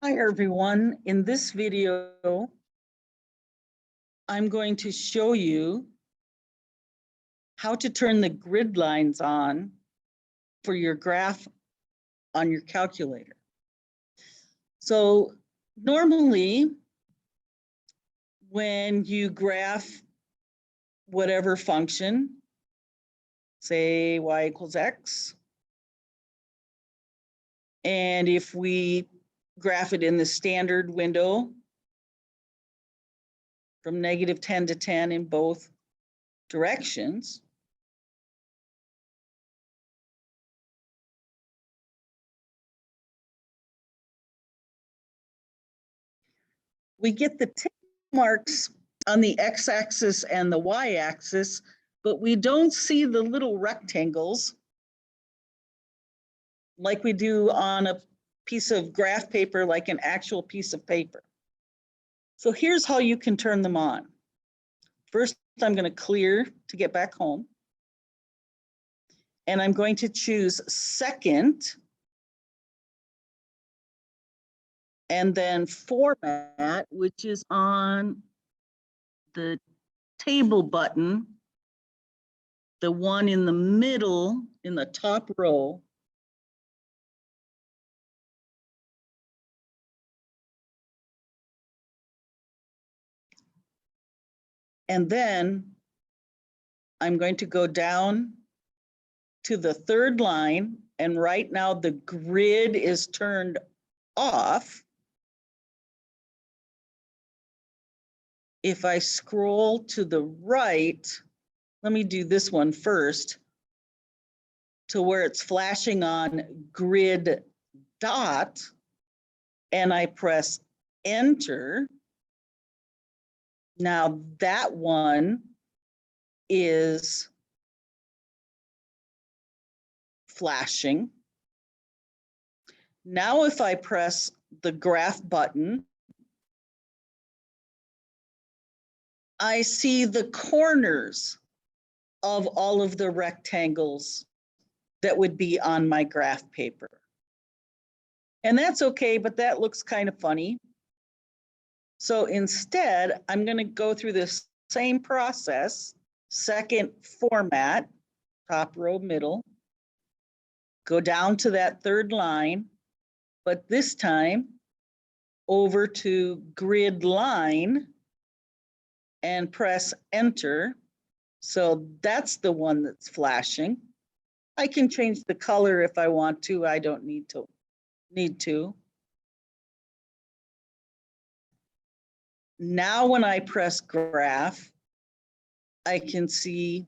Hi, everyone. In this video, I'm going to show you how to turn the grid lines on for your graph on your calculator. So normally, when you graph whatever function, say y equals x, and if we graph it in the standard window from -10 to 10 in both directions, we get the tick marks on the x-axis and the y-axis, but we don't see the little rectangles like we do on a piece of graph paper, like an actual piece of paper. So here's how you can turn them on. First, I'm going to clear to get back home. And I'm going to choose second, and then format, which is on the table button, the one in the middle in the top row. And then I'm going to go down to the third line, and right now the grid is turned off. If I scroll to the right, let me do this one first, to where it's flashing on grid dot, and I press enter. Now that one is flashing. Now if I press the graph button, I see the corners of all of the rectangles that would be on my graph paper. And that's okay, but that looks kind of funny. So instead, I'm going to go through this same process, second format, top row, middle, go down to that third line, but this time over to grid line and press enter. So that's the one that's flashing. I can change the color if I want to. I don't need to. Now when I press graph, I can see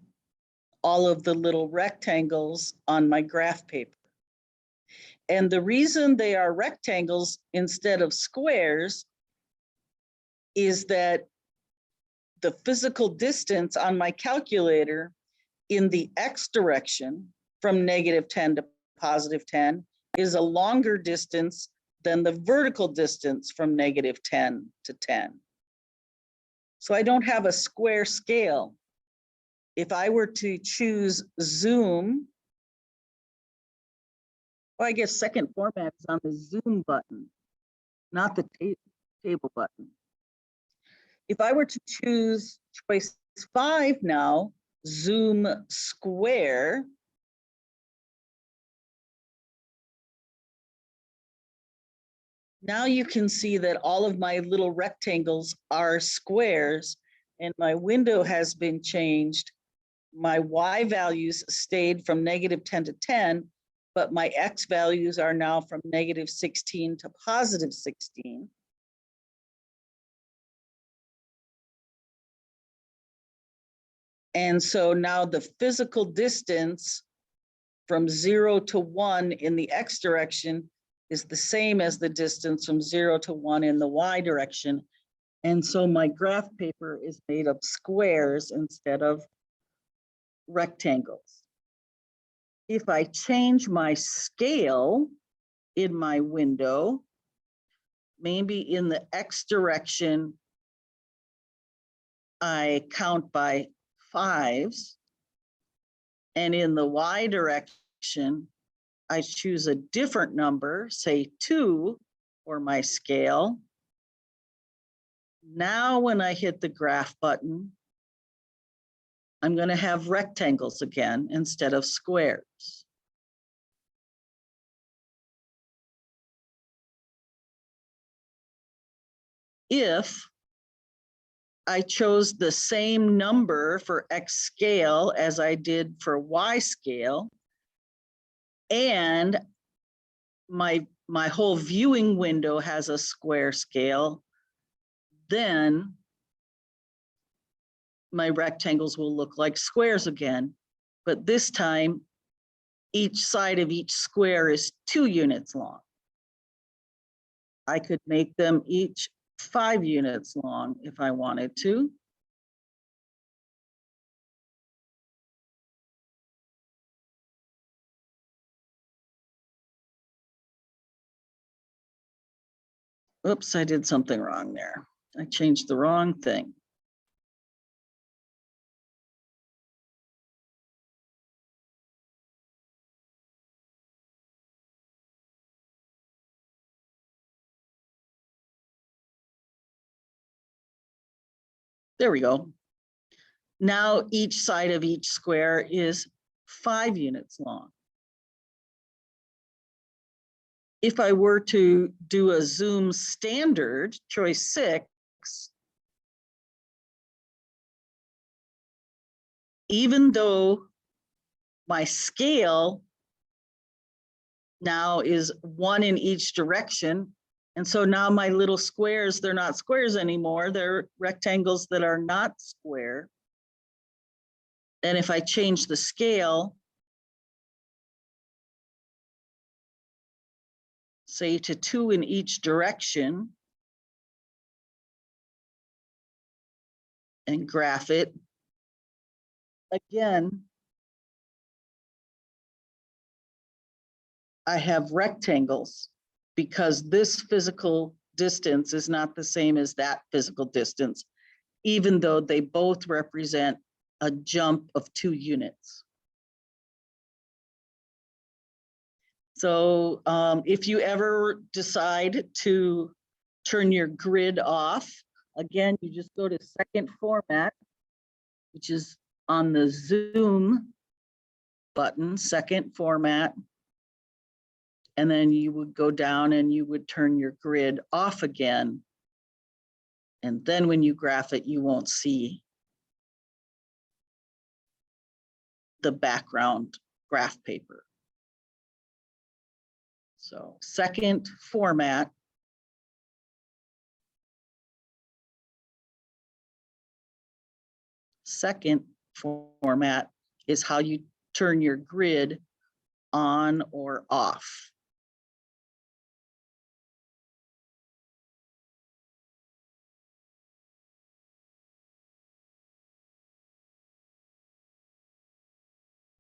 all of the little rectangles on my graph paper. And the reason they are rectangles instead of squares is that the physical distance on my calculator in the x direction from -10 to +10 is a longer distance than the vertical distance from -10 to 10. So I don't have a square scale. If I were to choose zoom, well, I guess second format is on the zoom button, not the table button. If I were to choose choice 5 now, zoom square, now you can see that all of my little rectangles are squares, and my window has been changed. My y values stayed from -10 to 10, but my x values are now from -16 to +16. And so now the physical distance from 0 to 1 in the x direction is the same as the distance from 0 to 1 in the y direction. And so my graph paper is made of squares instead of rectangles. If I change my scale in my window, maybe in the x direction, I count by 5s, and in the y direction, I choose a different number, say 2, or my scale. Now, when I hit the graph button, I'm going to have rectangles again instead of squares. If I chose the same number for X scale as I did for Y scale, and my whole viewing window has a square scale, then my rectangles will look like squares again. But this time, each side of each square is 2 units long. I could make them each 5 units long if I wanted to. Oops, I did something wrong there. I changed the wrong thing. There we go. Now each side of each square is 5 units long. If I were to do a zoom standard, choice 6, even though my scale now is 1 in each direction, and so now my little squares, they're not squares anymore, they're rectangles that are not square. And if I change the scale, say to 2 in each direction, and graph it, again, I have rectangles because this physical distance is not the same as that physical distance, even though they both represent a jump of 2 units. So if you ever decide to turn your grid off, again, you just go to second format, which is on the zoom button, second format, and then you would go down and you would turn your grid off again. And then when you graph it, you won't see the background graph paper. So second format. Second format is how you turn your grid on or off.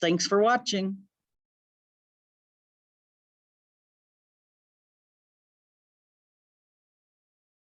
Thanks for watching.